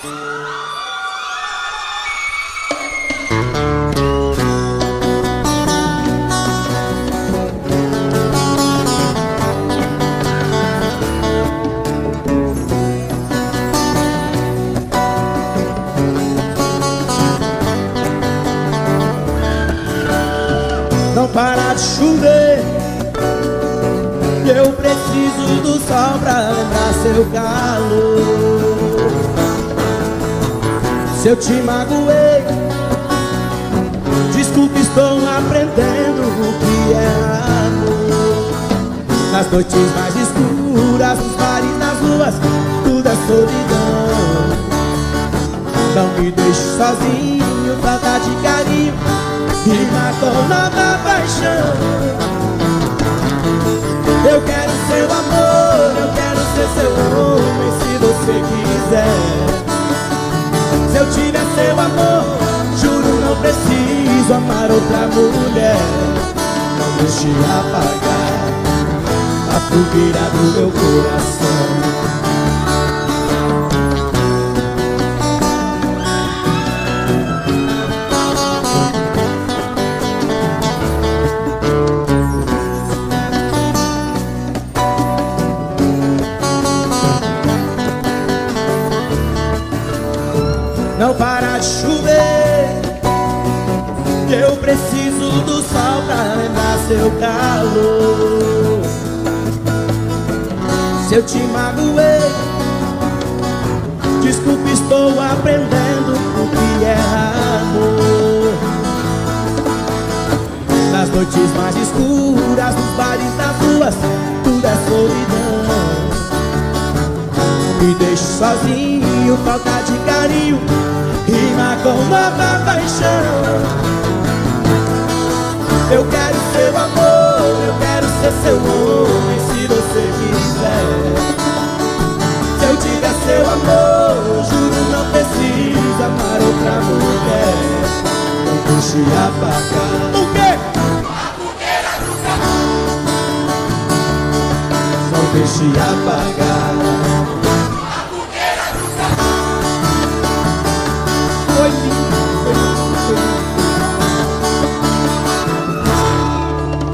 Não para de chover, eu preciso do sol pra lembrar seu calor. Se eu te magoei, desculpe, estou aprendendo o que é amor. Nas noites mais escuras, nos bares, nas ruas, tudo é solidão. Não me deixe sozinho, falta de carinho rima com nova paixão. Eu quero seu amor, eu quero ser seu homem, se você quiser. Se eu tiver seu amor, juro não preciso amar outra mulher. Não deixe apagar a fogueira do meu coração. Não para de chover, eu preciso do sol pra lembrar seu calor. Se eu te magoei, desculpe, estou aprendendo o que é amor. Nas noites mais escuras, nos bares, nas ruas, tudo é solidão. Me deixe sozinho, falta de carinho rima com nova paixão. Eu quero seu amor, eu quero ser seu homem, se você quiser. Se eu tiver seu amor, juro não preciso amar outra mulher. Não deixe apagar. O quê? A fogueira do amor. Não deixe apagar